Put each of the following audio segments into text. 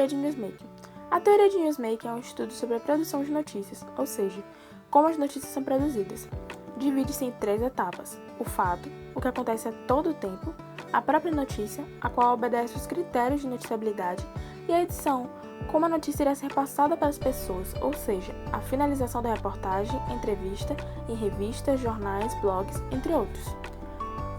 teoria de newsmaking. A teoria de newsmaking é um estudo sobre a produção de notícias, ou seja, como as notícias são produzidas. Divide-se em 3 etapas: o fato, o que acontece a todo tempo, a própria notícia, a qual obedece os critérios de noticiabilidade, e a edição, como a notícia irá ser passada para as pessoas, ou seja, a finalização da reportagem, entrevista, em revistas, jornais, blogs, entre outros.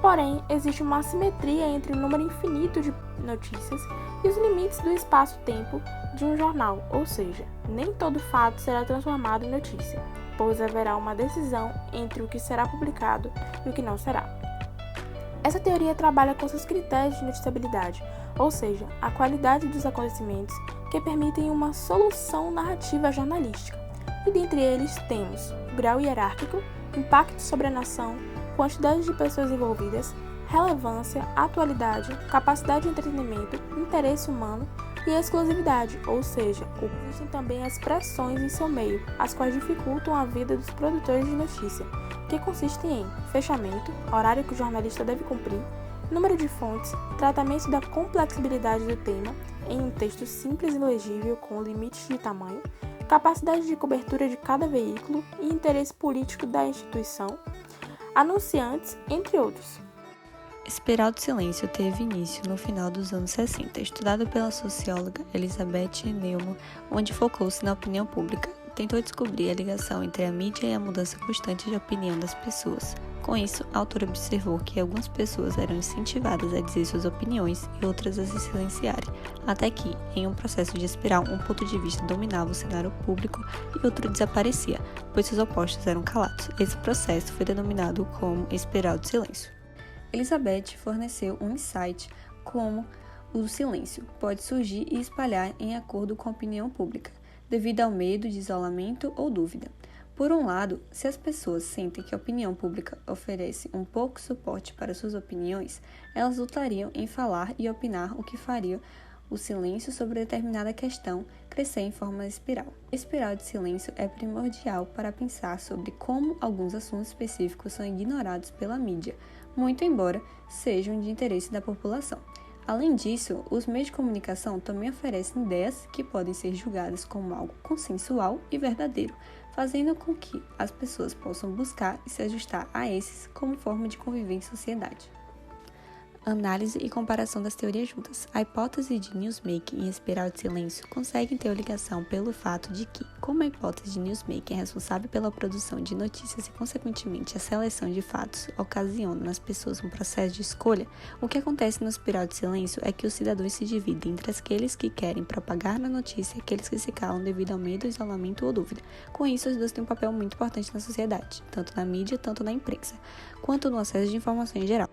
Porém, existe uma assimetria entre o número infinito de notícias e os limites do espaço-tempo de um jornal, ou seja, nem todo fato será transformado em notícia, pois haverá uma decisão entre o que será publicado e o que não será. Essa teoria trabalha com seus critérios de noticiabilidade, ou seja, a qualidade dos acontecimentos que permitem uma solução narrativa jornalística. E dentre eles temos o grau hierárquico, impacto sobre a nação, quantidade de pessoas envolvidas, relevância, atualidade, capacidade de entretenimento, interesse humano e exclusividade, ou seja, existem também as pressões em seu meio, as quais dificultam a vida dos produtores de notícia, que consistem em fechamento, horário que o jornalista deve cumprir, número de fontes, tratamento da complexibilidade do tema em um texto simples e legível com limites de tamanho, capacidade de cobertura de cada veículo e interesse político da instituição, anunciantes, entre outros. Espiral do silêncio teve início no final dos anos 60, estudado pela socióloga Elizabeth Neumann, onde focou-se na opinião pública. Tentou descobrir a ligação entre a mídia e a mudança constante de opinião das pessoas. Com isso, a autora observou que algumas pessoas eram incentivadas a dizer suas opiniões e outras a se silenciarem, até que, em um processo de espiral, um ponto de vista dominava o cenário público e outro desaparecia, pois seus opostos eram calados. Esse processo foi denominado como espiral do silêncio. Elizabeth forneceu um insight como o silêncio pode surgir e espalhar em acordo com a opinião pública, devido ao medo de isolamento ou dúvida. Por um lado, se as pessoas sentem que a opinião pública oferece um pouco suporte para suas opiniões, elas lutariam em falar e opinar, o que faria o silêncio sobre determinada questão crescer em forma de espiral. A espiral de silêncio é primordial para pensar sobre como alguns assuntos específicos são ignorados pela mídia, muito embora sejam de interesse da população. Além disso, os meios de comunicação também oferecem ideias que podem ser julgadas como algo consensual e verdadeiro, fazendo com que as pessoas possam buscar e se ajustar a esses como forma de conviver em sociedade. Análise e comparação das teorias juntas. A hipótese de newsmaking e espiral de silêncio conseguem ter ligação pelo fato de que, como a hipótese de newsmaking é responsável pela produção de notícias e, consequentemente, a seleção de fatos ocasiona nas pessoas um processo de escolha, o que acontece no espiral de silêncio é que os cidadãos se dividem entre aqueles que querem propagar na notícia e aqueles que se calam devido ao medo, isolamento ou dúvida. Com isso, os dois têm um papel muito importante na sociedade, tanto na mídia, tanto na imprensa, quanto no acesso de informação em geral.